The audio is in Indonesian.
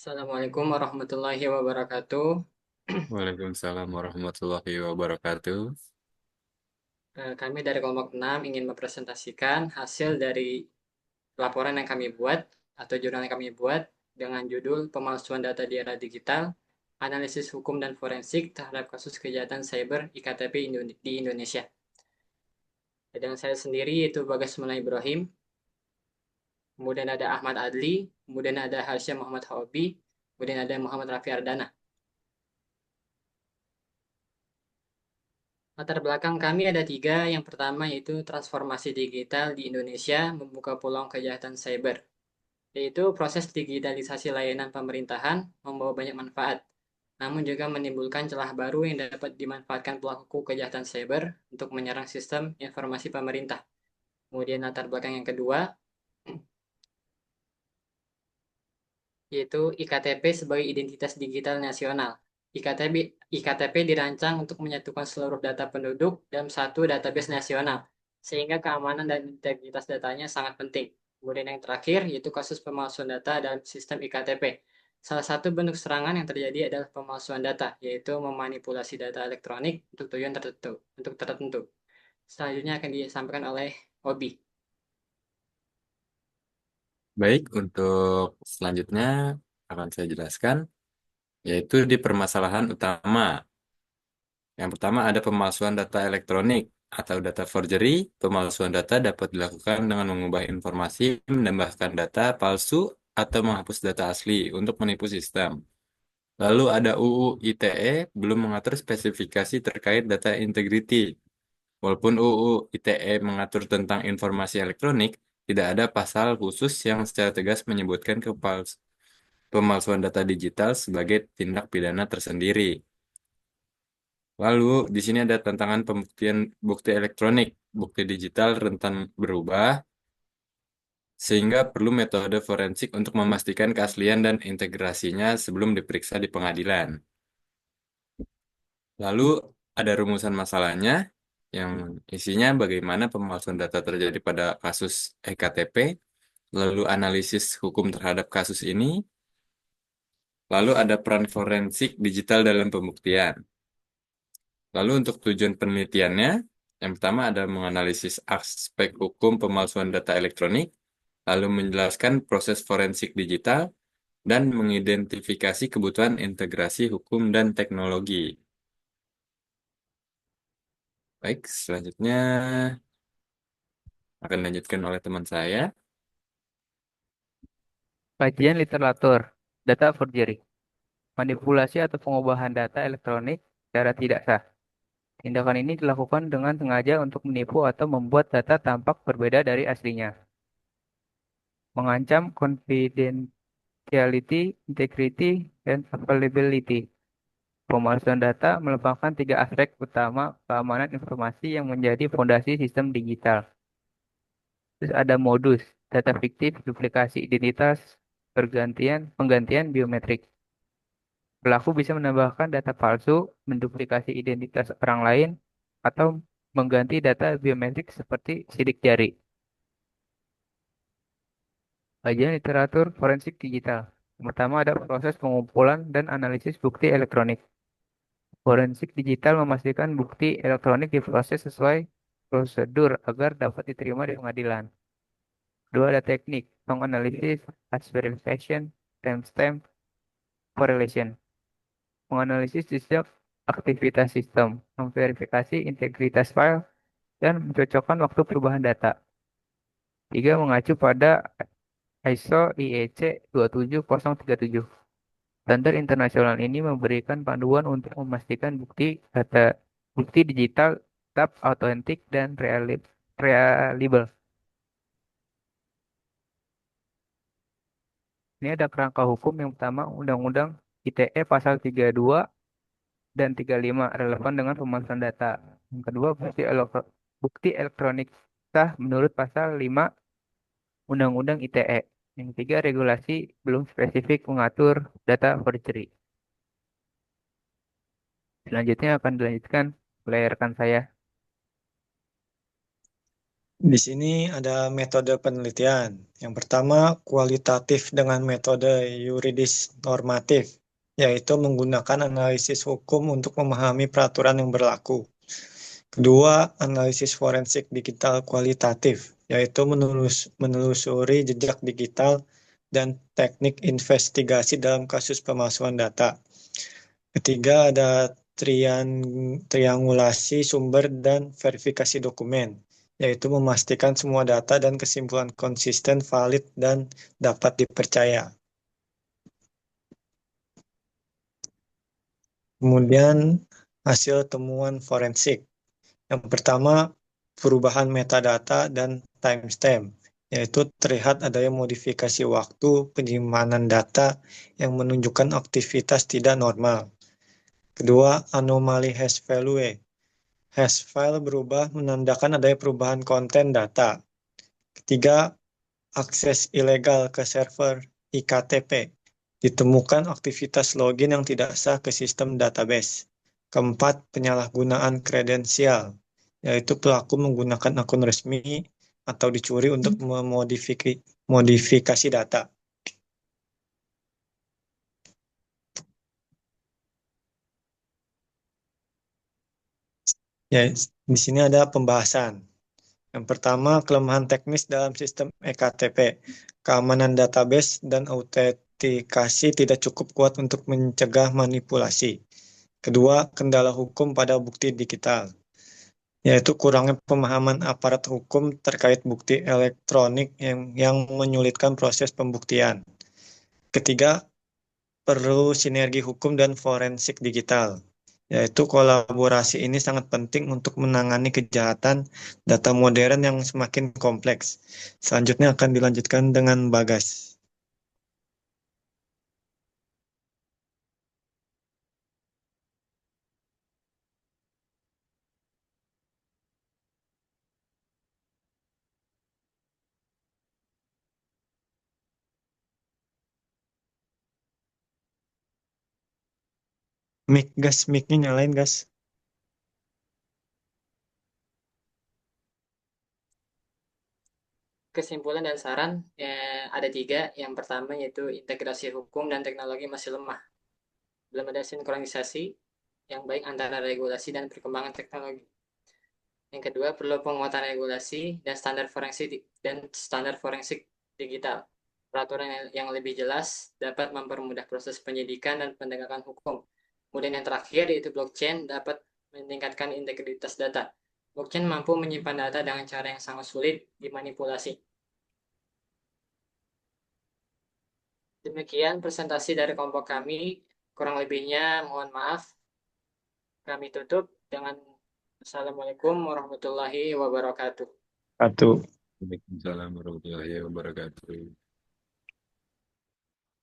Assalamualaikum warahmatullahi wabarakatuh. Waalaikumsalam warahmatullahi wabarakatuh. Kami dari kelompok 6 ingin mempresentasikan hasil dari laporan yang kami buat atau jurnal yang kami buat dengan judul Pemalsuan Data di Era Digital, Analisis Hukum dan Forensik terhadap Kasus Kejahatan Cyber IKTP di Indonesia. Dengan saya sendiri yaitu Bagas Mulai Ibrahim, kemudian ada Ahmad Adli, kemudian ada Harsha Muhammad Hobi, kemudian ada Muhammad Rafi Ardana. Latar belakang kami ada tiga. Yang pertama yaitu transformasi digital di Indonesia membuka peluang kejahatan cyber. Yaitu proses digitalisasi layanan pemerintahan membawa banyak manfaat, namun juga menimbulkan celah baru yang dapat dimanfaatkan pelaku kejahatan cyber untuk menyerang sistem informasi pemerintah. Kemudian latar belakang yang kedua yaitu IKTP sebagai identitas digital nasional. IKTP dirancang untuk menyatukan seluruh data penduduk dalam satu database nasional, sehingga keamanan dan integritas datanya sangat penting. Kemudian yang terakhir, yaitu kasus pemalsuan data dalam sistem IKTP. Salah satu bentuk serangan yang terjadi adalah pemalsuan data, yaitu memanipulasi data elektronik untuk tujuan tertentu. Selanjutnya akan disampaikan oleh Obi. Baik, untuk selanjutnya akan saya jelaskan, yaitu di permasalahan utama. Yang pertama ada pemalsuan data elektronik atau data forgery. Pemalsuan data dapat dilakukan dengan mengubah informasi, menambahkan data palsu, atau menghapus data asli untuk menipu sistem. Lalu ada UU ITE belum mengatur spesifikasi terkait data integrity. Walaupun UU ITE mengatur tentang informasi elektronik, tidak ada pasal khusus yang secara tegas menyebutkan pemalsuan data digital sebagai tindak pidana tersendiri. Lalu, di sini ada tantangan pembuktian bukti elektronik. Bukti digital rentan berubah, sehingga perlu metode forensik untuk memastikan keaslian dan integrasinya sebelum diperiksa di pengadilan. Lalu, ada rumusan masalahnya, yang isinya bagaimana pemalsuan data terjadi pada kasus EKTP, lalu analisis hukum terhadap kasus ini, lalu ada peran forensik digital dalam pembuktian. Lalu untuk tujuan penelitiannya, yang pertama ada menganalisis aspek hukum pemalsuan data elektronik, lalu menjelaskan proses forensik digital, dan mengidentifikasi kebutuhan integrasi hukum dan teknologi. Baik, selanjutnya akan dilanjutkan oleh teman saya. Kajian literatur, data forgery, manipulasi atau pengubahan data elektronik secara tidak sah. Tindakan ini dilakukan dengan sengaja untuk menipu atau membuat data tampak berbeda dari aslinya. Mengancam confidentiality, integrity, dan availability. Pemalsuan data merupakan tiga aspek utama keamanan informasi yang menjadi fondasi sistem digital. Terus ada modus, data fiktif, duplikasi identitas, penggantian biometrik. Pelaku bisa menambahkan data palsu, menduplikasi identitas orang lain, atau mengganti data biometrik seperti sidik jari. Kajian literatur forensik digital. Yang pertama ada proses pengumpulan dan analisis bukti elektronik. Forensik digital memastikan bukti elektronik diproses sesuai prosedur agar dapat diterima di pengadilan. Dua ada teknik, song analysis, hash verification, timestamp, correlation. Menganalisis jejak aktivitas sistem, memverifikasi integritas file, dan mencocokkan waktu perubahan data. Tiga, mengacu pada ISO IEC 27037. Standar internasional ini memberikan panduan untuk memastikan bukti digital tetap autentik dan reliable. Ini ada kerangka hukum yang pertama Undang-Undang ITE pasal 32 dan 35 relevan dengan pemalsuan data. Yang kedua, bukti elektronik sah menurut pasal 5 Undang-Undang ITE. Yang ketiga, regulasi belum spesifik mengatur data forgery. Selanjutnya akan dilanjutkan oleh rekan saya. Di sini ada metode penelitian. Yang pertama, kualitatif dengan metode yuridis normatif, yaitu menggunakan analisis hukum untuk memahami peraturan yang berlaku. Kedua, analisis forensik digital kualitatif, yaitu menelusuri jejak digital dan teknik investigasi dalam kasus pemalsuan data. Ketiga, ada triangulasi sumber dan verifikasi dokumen, yaitu memastikan semua data dan kesimpulan konsisten, valid, dan dapat dipercaya. Kemudian, hasil temuan forensik. Yang pertama, perubahan metadata dan timestamp, yaitu terlihat adanya modifikasi waktu penyimpanan data yang menunjukkan aktivitas tidak normal. Kedua, anomali hash value. Hash file berubah menandakan adanya perubahan konten data. Ketiga, akses ilegal ke server iktp. Ditemukan aktivitas login yang tidak sah ke sistem database. Keempat, penyalahgunaan kredensial, yaitu pelaku menggunakan akun resmi atau dicuri untuk memodifikasi data. Ya, di sini ada pembahasan. Yang pertama, kelemahan teknis dalam sistem ektp. Keamanan database dan autentikasi tidak cukup kuat untuk mencegah manipulasi. Kedua, kendala hukum pada bukti digital, yaitu kurangnya pemahaman aparat hukum terkait bukti elektronik yang menyulitkan proses pembuktian. Ketiga, perlu sinergi hukum dan forensik digital, yaitu kolaborasi ini sangat penting untuk menangani kejahatan data modern yang semakin kompleks. Selanjutnya akan dilanjutkan dengan Bagas. Mic-nya nyalain, gas. Kesimpulan dan saran ada tiga. Yang pertama yaitu integrasi hukum dan teknologi masih lemah. Belum ada sinkronisasi yang baik antara regulasi dan perkembangan teknologi. Yang kedua, perlu penguatan regulasi dan standar forensik digital. Peraturan yang lebih jelas dapat mempermudah proses penyidikan dan penegakan hukum. Kemudian yang terakhir yaitu blockchain dapat meningkatkan integritas data. Blockchain mampu menyimpan data dengan cara yang sangat sulit dimanipulasi. Demikian presentasi dari kelompok kami. Kurang lebihnya mohon maaf. Kami tutup dengan Assalamualaikum warahmatullahi wabarakatuh. Satu. Waalaikumsalam warahmatullahi wabarakatuh.